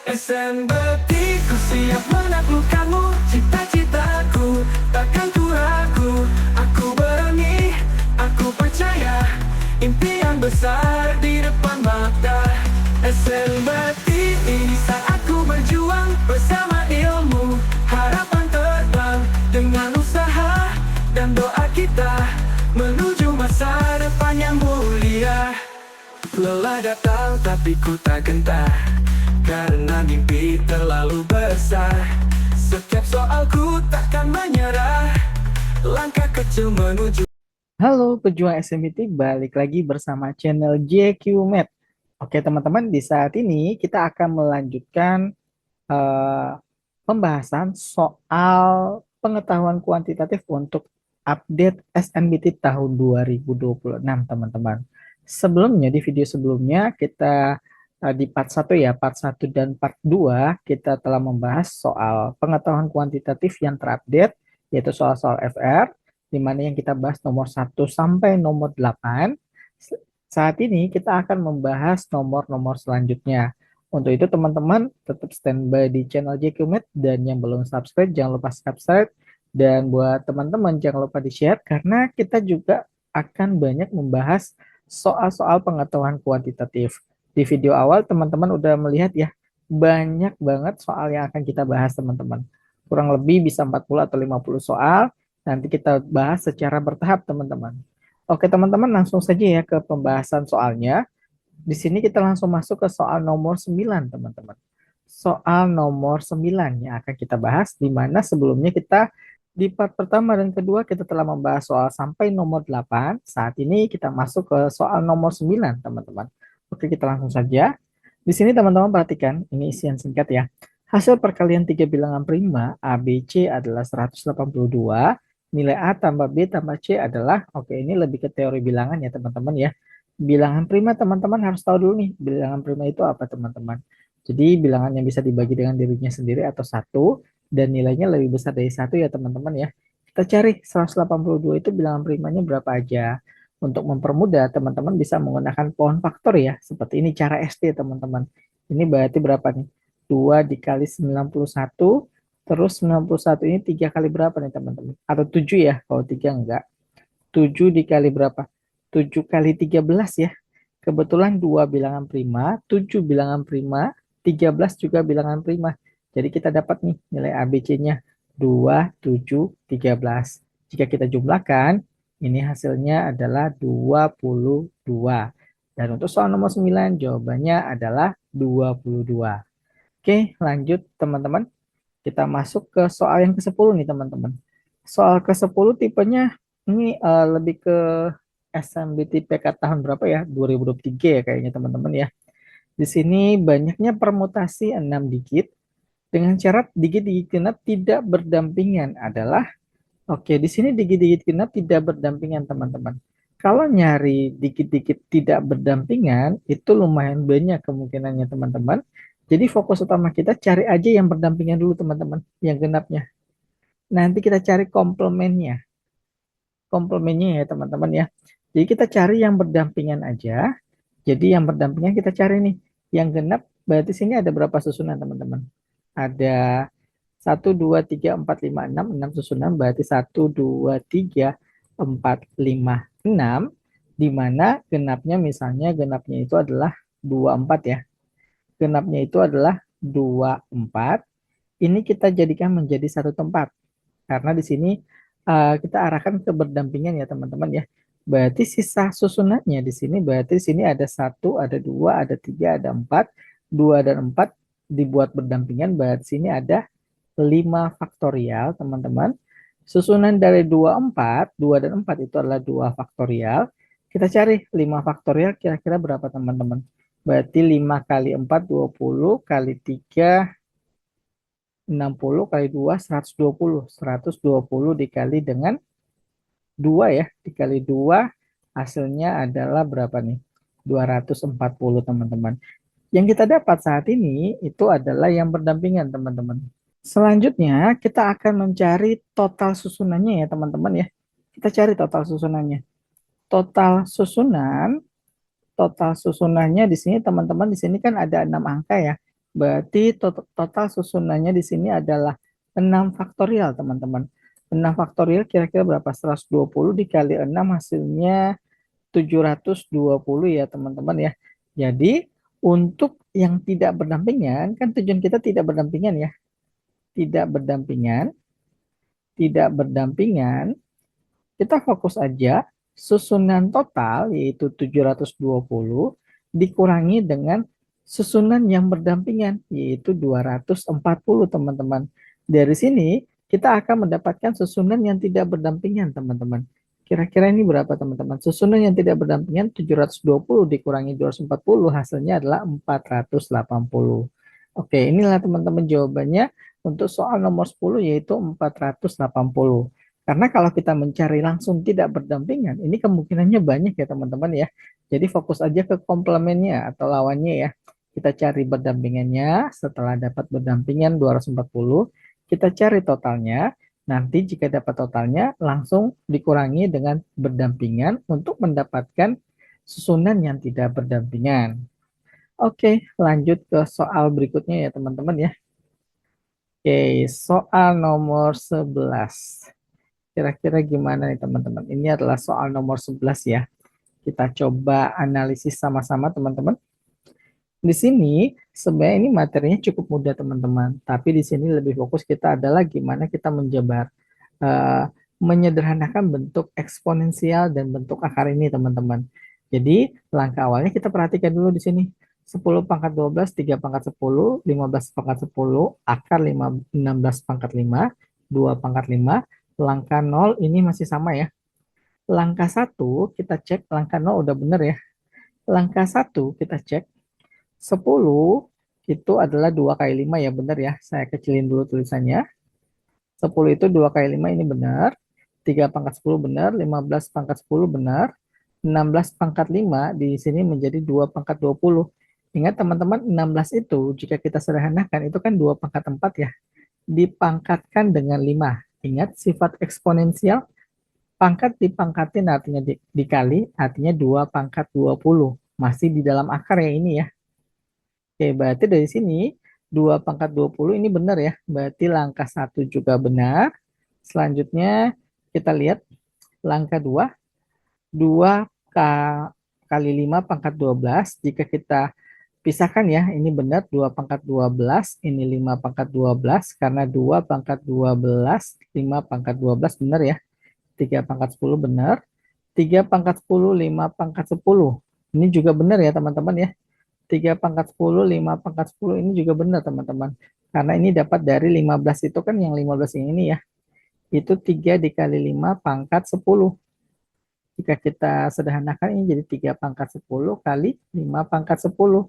SMBT ku siap menaklukkanmu, cita-citaku takkan ku ragu. Aku berani, aku percaya, impian besar di depan mata. SMBT ini saatku berjuang bersama ilmu, harapan terbang dengan usaha dan doa kita menuju masa depan yang mulia. Lelah datang tapi ku tak gentar, karena mimpi terlalu besar. Setiap soalku takkan menyerah, langkah kecil menuju. Halo pejuang SMBT, balik lagi bersama channel JQ Med. Oke teman-teman, di saat ini kita akan melanjutkan eh, pembahasan soal pengetahuan kuantitatif untuk update SNBT tahun 2026 teman-teman. Sebelumnya, di video sebelumnya kita di part 1 ya, part 1 dan part 2 kita telah membahas soal pengetahuan kuantitatif yang terupdate, yaitu soal-soal FR, di mana yang kita bahas nomor 1 sampai nomor 8. Saat ini kita akan membahas nomor-nomor selanjutnya. Untuk itu teman-teman tetap standby di channel JQMed, dan yang belum subscribe jangan lupa subscribe, dan buat teman-teman jangan lupa di-share karena kita juga akan banyak membahas soal-soal pengetahuan kuantitatif. Di video awal teman-teman udah melihat ya, banyak banget soal yang akan kita bahas teman-teman. Kurang lebih bisa 40 atau 50 soal. Nanti kita bahas secara bertahap teman-teman. Oke teman-teman, langsung saja ya ke pembahasan soalnya. Di sini kita langsung masuk ke soal nomor 9 teman-teman. Soal nomor 9 yang akan kita bahas, di mana sebelumnya kita di part pertama dan kedua kita telah membahas soal sampai nomor 8. Saat ini kita masuk ke soal nomor 9 teman-teman. Oke, kita langsung saja. Di sini teman-teman perhatikan, ini isian singkat ya. Hasil perkalian tiga bilangan prima A, B, C adalah 182. Nilai A tambah B tambah C adalah, oke ini lebih ke teori bilangan ya teman-teman ya. Bilangan prima teman-teman harus tahu dulu nih, bilangan prima itu apa teman-teman. Jadi bilangan yang bisa dibagi dengan dirinya sendiri atau satu, dan nilainya lebih besar dari satu ya teman-teman ya. Kita cari 182 itu bilangan primanya berapa aja. Untuk mempermudah, teman-teman bisa menggunakan pohon faktor ya, seperti ini cara SD teman-teman. Ini berarti berapa nih? 2 dikali 91. Terus 91 ini 3 kali berapa nih teman-teman? Atau 7 ya, kalau 3 enggak. 7 dikali berapa? 7 kali 13 ya. Kebetulan 2 bilangan prima, 7 bilangan prima, 13 juga bilangan prima. Jadi kita dapat nih nilai ABC-nya 2, 7, 13. Jika kita jumlahkan, ini hasilnya adalah 22. Dan untuk soal nomor 9, jawabannya adalah 22. Oke, lanjut teman-teman. Kita masuk ke soal yang ke-10 nih teman-teman. Soal ke-10 tipenya ini lebih ke SMBT PK tahun berapa ya? 2023 ya kayaknya teman-teman ya. Di sini banyaknya permutasi 6 digit dengan syarat digit-digit genap tidak berdampingan adalah, oke di sini digit-digit genap tidak berdampingan teman-teman. Kalau nyari digit-digit tidak berdampingan itu lumayan banyak kemungkinannya teman-teman. Jadi fokus utama kita cari aja yang berdampingan dulu teman-teman, yang genapnya. Nanti kita cari komplemennya. Komplemennya ya teman-teman ya. Jadi kita cari yang berdampingan aja. Jadi yang berdampingan kita cari nih. Yang genap berarti sini ada berapa susunan teman-teman? Ada 1, 2, 3, 4, 5, 6. 6 susunan berarti 1, 2, 3, 4, 5, 6. Dimana genapnya misalnya genapnya itu adalah 2, 4 ya. Genapnya itu adalah 2, 4. Ini kita jadikan menjadi satu tempat. Karena di sini kita arahkan ke berdampingan ya teman-teman ya. Berarti sisa susunannya di sini berarti di sini ada 1, ada 2, ada 3, ada 4. 2 dan 4 dibuat berdampingan, berarti sini ada 5 faktorial teman-teman. Susunan dari 2, 4, 2 dan 4 itu adalah 2 faktorial. Kita cari 5 faktorial kira-kira berapa teman-teman? Berarti 5 kali 4, 20, kali 3, 60, kali 2, 120. 120 dikali dengan 2 ya. Dikali 2, hasilnya adalah berapa nih? 240 teman-teman. Yang kita dapat saat ini itu adalah yang berdampingan teman-teman. Selanjutnya kita akan mencari total susunannya ya teman-teman ya. Kita cari total susunannya. Total susunannya di sini teman-teman, di sini kan ada 6 angka ya. Berarti total susunannya di sini adalah 6 faktorial, teman-teman. 6 faktorial kira-kira berapa? 120 dikali 6 hasilnya 720 ya, teman-teman ya. Jadi, untuk yang tidak berdampingan, kan tujuan kita tidak berdampingan ya. Tidak berdampingan, tidak berdampingan, kita fokus aja susunan total yaitu 720 dikurangi dengan susunan yang berdampingan yaitu 240, teman-teman. Dari sini kita akan mendapatkan susunan yang tidak berdampingan, teman-teman. Kira-kira ini berapa, teman-teman? Susunan yang tidak berdampingan 720 dikurangi 240 hasilnya adalah 480. Oke, inilah teman-teman jawabannya untuk soal nomor 10 yaitu 480. Karena kalau kita mencari langsung tidak berdampingan, ini kemungkinannya banyak ya, teman-teman ya. Jadi fokus aja ke komplemennya atau lawannya ya. Kita cari berdampingannya, setelah dapat berdampingan 240, kita cari totalnya. Nanti jika dapat totalnya, langsung dikurangi dengan berdampingan untuk mendapatkan susunan yang tidak berdampingan. Oke, lanjut ke soal berikutnya ya, teman-teman ya. Oke, soal nomor 11. Kira-kira gimana nih, teman-teman? Ini adalah soal nomor 11 ya. Kita coba analisis sama-sama, teman-teman. Di sini sebenarnya ini materinya cukup mudah, teman-teman. Tapi di sini lebih fokus kita adalah gimana kita menjabar, eh, menyederhanakan bentuk eksponensial dan bentuk akar ini, teman-teman. Jadi langkah awalnya kita perhatikan dulu di sini. 10 pangkat 12, 3 pangkat 10, 15 pangkat 10, akar 16 pangkat 5, 2 pangkat 5. Langkah 0 ini masih sama ya. Langkah 1 kita cek, langkah 0 udah bener ya. Langkah 1 kita cek, 10 itu adalah 2 kali 5 ya, bener ya. Saya kecilin dulu tulisannya. 10 itu 2 kali 5 ini benar. 3 pangkat 10 benar, 15 pangkat 10 benar. 16 pangkat 5 di sini menjadi 2 pangkat 20. Ingat teman-teman, 16 itu jika kita sederhanakan itu kan 2 pangkat 4 ya. Dipangkatkan dengan 5. Ingat sifat eksponensial, pangkat dipangkatin artinya dikali, artinya 2 pangkat 20. Masih di dalam akar ya ini ya. Oke, berarti dari sini 2 pangkat 20 ini benar ya. Berarti langkah 1 juga benar. Selanjutnya kita lihat langkah 2. 2 kali 5 pangkat 12. Jika kita pisahkan ya, ini benar 2 pangkat 12, ini 5 pangkat 12, karena 2 pangkat 12, 5 pangkat 12 benar ya. 3 pangkat 10 benar. 3 pangkat 10, 5 pangkat 10. Ini juga benar ya, teman-teman ya. 3 pangkat 10, 5 pangkat 10 ini juga benar, teman-teman. Karena ini dapat dari 15 itu kan yang 15 ini ya. Itu 3 dikali 5 pangkat 10. Jika kita sederhanakan ini jadi 3 pangkat 10 kali 5 pangkat 10.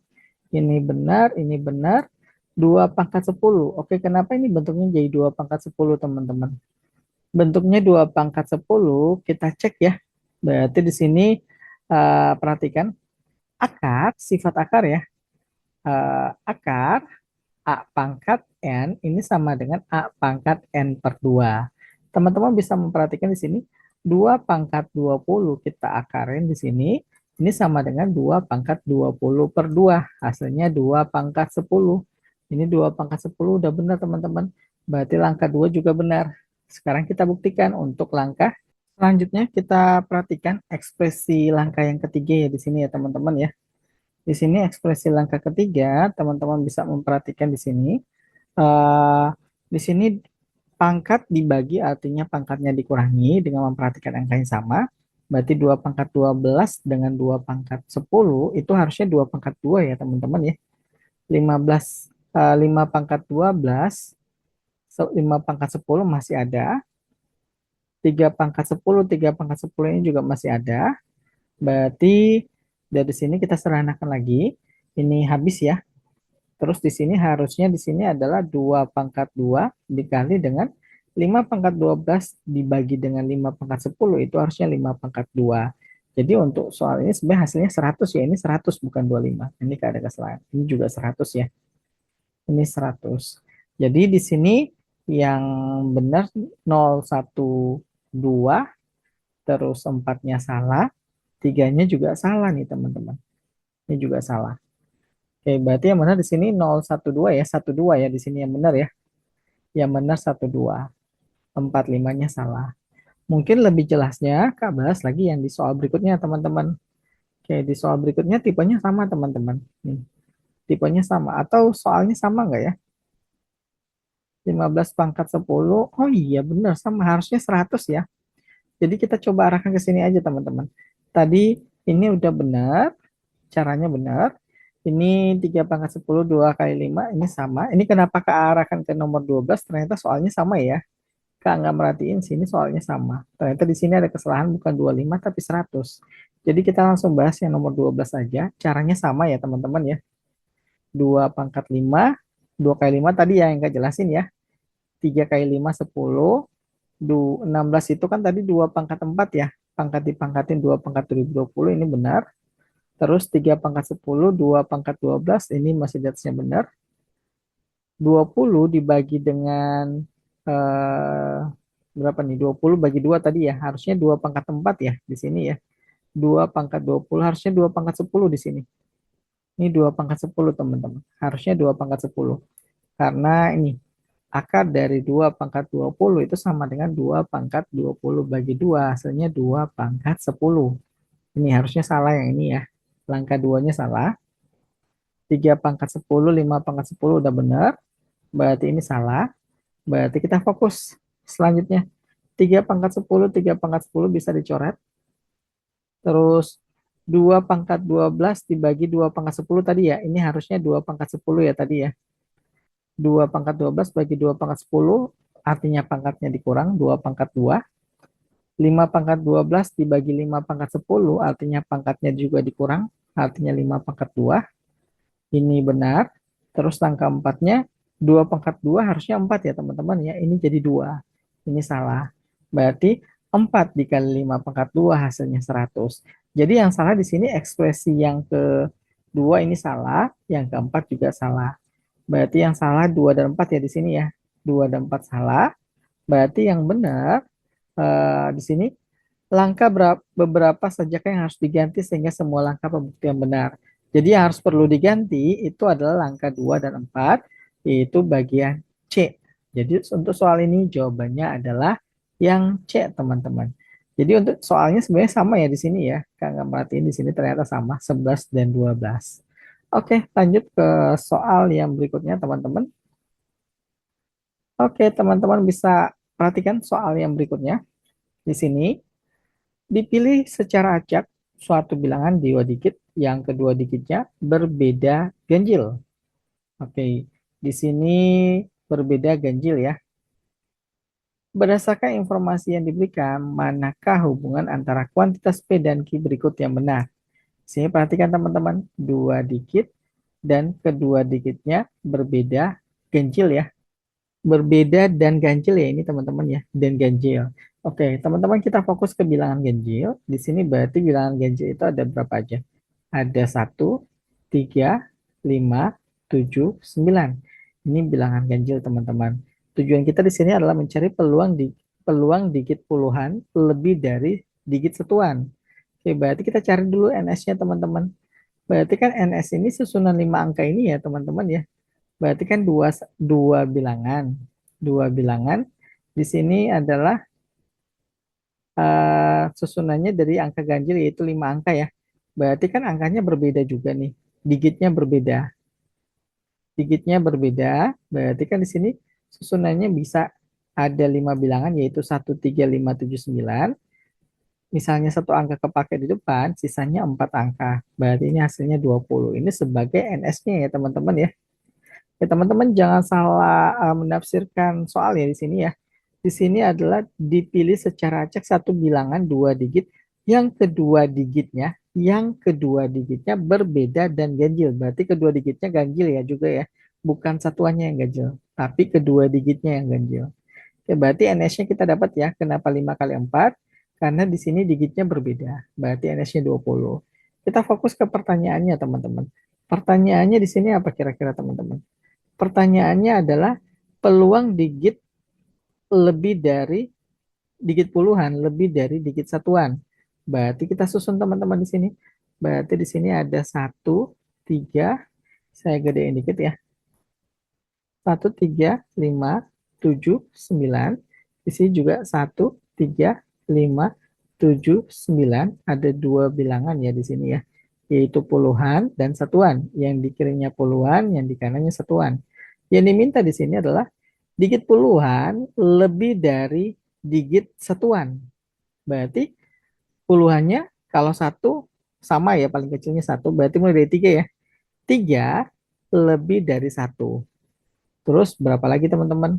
Ini benar, ini benar. 2 pangkat 10. Oke, kenapa ini bentuknya jadi 2 pangkat 10, teman-teman? Bentuknya 2 pangkat 10, kita cek ya. Berarti di sini perhatikan akar, sifat akar ya. Akar A pangkat N ini sama dengan A pangkat N per 2. Teman-teman bisa memperhatikan di sini 2 pangkat 20 kita akarin di sini. Ini sama dengan 2 pangkat 20 per 2. Hasilnya 2 pangkat 10. Ini 2 pangkat 10 udah benar, teman-teman. Berarti langkah 2 juga benar. Sekarang kita buktikan untuk langkah selanjutnya. Kita perhatikan ekspresi langkah yang ketiga ya di sini ya, teman-teman ya. Di sini ekspresi langkah ketiga, teman-teman bisa memperhatikan di sini. Di sini pangkat dibagi artinya pangkatnya dikurangi dengan memperhatikan angka yang sama. Berarti 2 pangkat 12 dengan 2 pangkat 10 itu harusnya 2 pangkat 2 ya, teman-teman ya. 15, 5 pangkat 12, 5 pangkat 10 masih ada. 3 pangkat 10, 3 pangkat 10 ini juga masih ada. Berarti dari sini kita sederhanakan lagi. Ini habis ya. Terus di sini harusnya di sini adalah 2 pangkat 2 dikali dengan 5 pangkat 12 dibagi dengan 5 pangkat 10 itu harusnya 5 pangkat 2. Jadi untuk soal ini sebenarnya hasilnya 100 ya. Ini 100 bukan 25. Ini ada kesalahan. Ini juga 100 ya. Ini 100. Jadi di sini yang benar 0, 1, 2, terus 4-nya salah, 3-nya juga salah nih, teman-teman. Ini juga salah. Oke, berarti yang benar di sini 012 ya, 12 ya di sini yang benar ya. Yang benar 12. 45-nya salah. Mungkin lebih jelasnya Kak bahas lagi yang di soal berikutnya teman-teman. Oke, di soal berikutnya tipenya sama teman-teman. Nih, tipenya sama atau soalnya sama nggak ya? 15 pangkat 10. Oh iya benar sama harusnya 100 ya. Jadi kita coba arahkan ke sini aja teman-teman. Tadi ini udah benar, caranya benar. Ini 3 pangkat 10 2 kali 5 ini sama. Ini kenapa kearahkan ke nomor 12? Ternyata soalnya sama ya. Kak nggak merhatiin sini soalnya sama. Ternyata di sini ada kesalahan bukan 25 tapi 100. Jadi kita langsung bahas yang nomor 12 aja. Caranya sama ya teman-teman ya. 2 pangkat 5, 2 kali 5 tadi ya yang Kak jelasin ya. 3 kali 5 10, 16 itu kan tadi 2 pangkat 4 ya. Pangkat dipangkatin 2 pangkat 2020 ini benar. Terus 3 pangkat 10, 2 pangkat 12 ini masih di atasnya benar. 20 dibagi dengan berapa nih? 20 bagi 2 tadi ya. Harusnya 2 pangkat 4 ya di sini ya. 2 pangkat 20 harusnya 2 pangkat 10 di sini. Ini 2 pangkat 10 teman-teman. Harusnya 2 pangkat 10. Karena ini akar dari 2 pangkat 20 itu sama dengan 2 pangkat 20 bagi 2. Hasilnya 2 pangkat 10. Ini harusnya salah yang ini ya. Langkah 2-nya salah. 3 pangkat 10, 5 pangkat 10 udah benar. Berarti ini salah. Berarti kita fokus. Selanjutnya, 3 pangkat 10, 3 pangkat 10 bisa dicoret. Terus 2 pangkat 12 dibagi 2 pangkat 10 tadi ya. Ini harusnya 2 pangkat 10 ya tadi ya. 2 pangkat 12 bagi 2 pangkat 10, artinya pangkatnya dikurang, 2 pangkat 2. 5 pangkat 12 dibagi 5 pangkat 10, artinya pangkatnya juga dikurang, artinya 5 pangkat 2. Ini benar. Terus angka 4-nya, 2 pangkat 2 harusnya 4 ya teman-teman ya. Ini jadi 2. Ini salah. Berarti 4 dikali 5 pangkat 2 hasilnya 100. Jadi yang salah di sini ekspresi yang kedua ini salah, yang keempat juga salah. Berarti yang salah 2 dan 4 ya di sini ya. 2 dan 4 salah. Berarti yang benar di sini langkah beberapa saja yang harus diganti sehingga semua langkah pembuktian benar. Jadi yang harus perlu diganti itu adalah langkah 2 dan 4, yaitu bagian C. Jadi untuk soal ini jawabannya adalah yang C, teman-teman. Jadi untuk soalnya sebenarnya sama ya di sini ya. Kak nggak merhatiin di sini ternyata sama 11 dan 12. Oke, lanjut ke soal yang berikutnya, teman-teman. Oke, teman-teman bisa perhatikan soal yang berikutnya. Di sini dipilih secara acak suatu bilangan dua digit yang kedua digitnya berbeda ganjil. Oke, di sini berbeda ganjil ya. Berdasarkan informasi yang diberikan, manakah hubungan antara kuantitas P dan Q berikut yang benar? Sini perhatikan teman-teman, dua digit dan kedua digitnya berbeda ganjil ya. Berbeda dan ganjil ya ini teman-teman ya, dan ganjil. Oke, teman-teman kita fokus ke bilangan ganjil. Di sini berarti bilangan ganjil itu ada berapa aja? Ada 1, 3, 5, 7, 9. Ini bilangan ganjil teman-teman. Tujuan kita di sini adalah mencari peluang digit puluhan lebih dari digit satuan. Oke, berarti kita cari dulu NS-nya teman-teman. Berarti kan NS ini susunan 5 angka ini ya teman-teman ya. Berarti kan dua bilangan. Dua bilangan di sini adalah susunannya dari angka ganjil yaitu 5 angka ya. Berarti kan angkanya berbeda juga nih. Digitnya berbeda. Digitnya berbeda. Berarti kan di sini susunannya bisa ada 5 bilangan yaitu 1, 3, 5, 7, 9. Misalnya satu angka kepake di depan, sisanya 4 angka. Berarti ini hasilnya 20. Ini sebagai NS-nya ya teman-teman ya. Ya, teman-teman jangan salah menafsirkan soal ya di sini ya. Di sini adalah dipilih secara acak satu bilangan dua digit, yang kedua digitnya berbeda dan ganjil. Berarti kedua digitnya ganjil ya juga ya. Bukan satuannya yang ganjil, tapi kedua digitnya yang ganjil. Oke, berarti NS-nya kita dapat ya. Kenapa 5 kali 4? Karena di sini digitnya berbeda. Berarti NS-nya 20. Kita fokus ke pertanyaannya, teman-teman. Pertanyaannya di sini apa kira-kira, teman-teman? Pertanyaannya adalah peluang digit lebih dari digit puluhan, lebih dari digit satuan. Berarti kita susun teman-teman di sini. Berarti di sini ada 1, 3, Saya gedein dikit ya. 1, 3, 5, 7, 9. Di sini juga 1, 3, 5, 7, 9. Ada dua bilangan ya di sini ya, yaitu puluhan dan satuan. Yang di kirinya puluhan, yang di kanannya satuan. Yang diminta di sini adalah digit puluhan lebih dari digit satuan. Berarti puluhannya kalau satu sama ya, paling kecilnya satu, berarti mulai dari tiga ya. Tiga lebih dari satu. Terus berapa lagi teman-teman?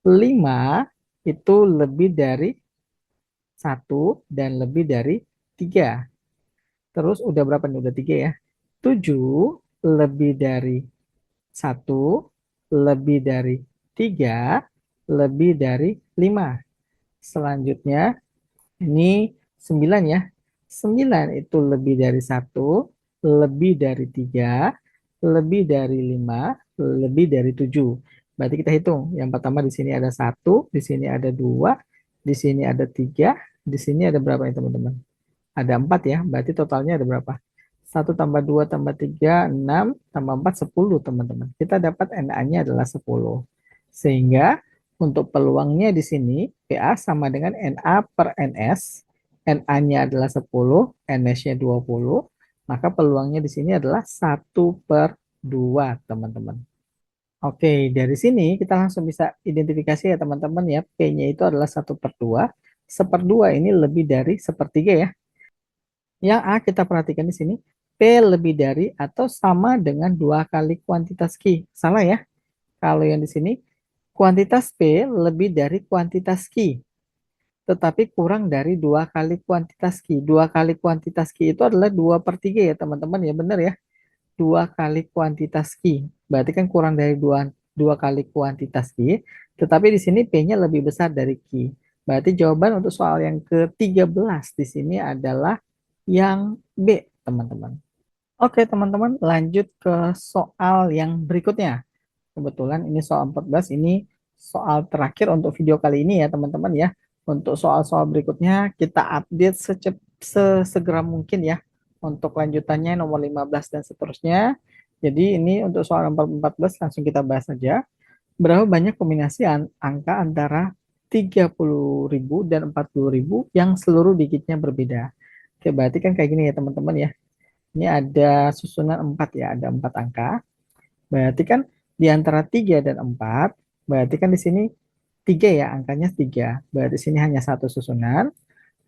5 itu lebih dari satu dan lebih dari tiga. Terus udah berapa nih? Udah tiga ya. 7 lebih dari satu, lebih dari tiga, lebih dari lima. Selanjutnya ini 9 ya. 9 itu lebih dari satu, lebih dari tiga, lebih dari lima, lebih dari tujuh. Berarti kita hitung. Yang pertama di sini ada satu, di sini ada dua, di sini ada tiga, di sini ada berapa nih teman-teman? Ada 4 ya. Berarti totalnya ada berapa? Satu tambah 2 tambah 3 6 tambah 4 10 teman-teman. Kita dapat NA-nya adalah 10. Sehingga untuk peluangnya di sini PA sama dengan NA per NS. NA-nya adalah 10, NS-nya 20. Maka peluangnya di sini adalah 1/2 teman-teman. Oke, dari sini kita langsung bisa identifikasi ya teman-teman ya. P-nya itu adalah 1/2. 1/2 ini lebih dari sepertiga ya. Yang A kita perhatikan di sini, P lebih dari atau sama dengan 2 kali kuantitas Q. Salah ya. Kalau yang di sini, kuantitas P lebih dari kuantitas Q. Tetapi kurang dari 2 kali kuantitas Q. 2 kali kuantitas Q itu adalah 2/3 ya teman-teman ya. Benar ya. 2 kali kuantitas Q. Berarti kan kurang dari dua kali kuantitas Q. Tetapi di sini P-nya lebih besar dari Q. Berarti jawaban untuk soal yang ke-13 di sini adalah yang B, teman-teman. Oke, teman-teman, lanjut ke soal yang berikutnya. Kebetulan ini soal 14, ini soal terakhir untuk video kali ini ya, teman-teman ya. Untuk soal-soal berikutnya kita update sesegera mungkin ya. Untuk lanjutannya nomor 15 dan seterusnya. Jadi ini untuk soal nomor 14 langsung kita bahas saja. Berapa banyak kombinasi angka antara 30.000 dan 40.000 yang seluruh digitnya berbeda? Oke, berarti kan kayak gini ya teman-teman ya. Ini ada susunan 4 ya, ada 4 angka. Berarti kan di antara 3 dan 4, berarti kan di sini 3 ya, angkanya 3. Berarti sini hanya satu susunan.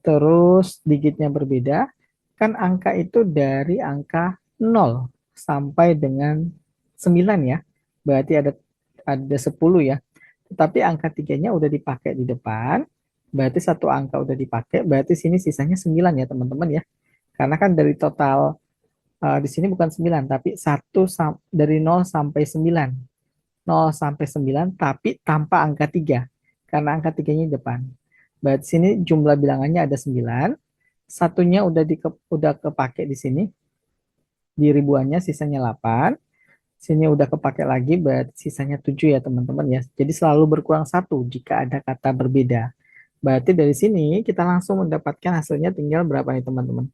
Terus digitnya berbeda. Kan angka itu dari angka 0 sampai dengan 9 ya. Berarti ada 10 ya. Tetapi angka 3-nya udah dipakai di depan. Berarti satu angka udah dipakai, berarti sini sisanya 9 ya teman-teman ya. Karena kan dari total di sini bukan 9 tapi dari 0 sampai 9. 0 sampai 9 tapi tanpa angka 3. Karena angka 3-nya di depan. Berarti sini jumlah bilangannya ada 9. Satunya udah kepake di sini. Di ribuannya sisanya 8. Sini udah kepake lagi berarti sisanya 7 ya teman-teman ya. Jadi selalu berkurang 1 jika ada kata berbeda. Berarti dari sini kita langsung mendapatkan hasilnya tinggal berapa nih teman-teman?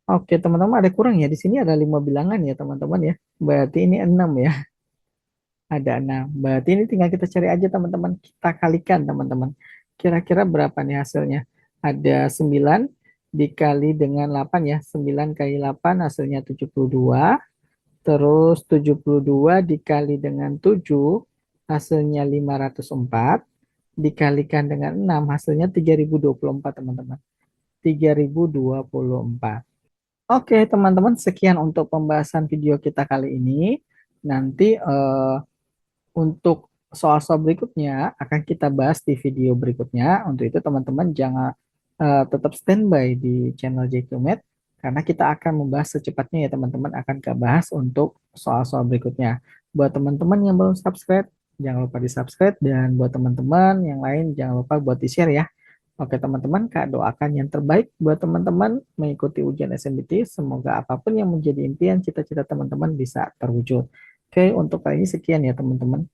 Oke, teman-teman ada kurang ya. Di sini ada 5 bilangan ya, teman-teman ya. Berarti ini 6 ya. Ada 6. Berarti ini tinggal kita cari aja, teman-teman. Kita kalikan, teman-teman. Kira-kira berapa nih hasilnya? Ada 9 dikali dengan 8 ya. 9 kali 8 hasilnya 72. Terus 72 dikali dengan 7 hasilnya 504. Dikalikan dengan 6 hasilnya 3024, teman-teman. 3024. Oke, teman-teman, sekian untuk pembahasan video kita kali ini. Nanti untuk soal-soal berikutnya akan kita bahas di video berikutnya. Untuk itu, teman-teman jangan tetap standby di channel JQMed karena kita akan membahas secepatnya ya, teman-teman akan kita bahas untuk soal-soal berikutnya. Buat teman-teman yang belum subscribe, jangan lupa di-subscribe dan buat teman-teman yang lain jangan lupa buat di-share ya. Oke teman-teman, Kak doakan yang terbaik buat teman-teman mengikuti ujian SNBT. Semoga apapun yang menjadi impian cita-cita teman-teman bisa terwujud. Oke, untuk kali ini sekian ya teman-teman.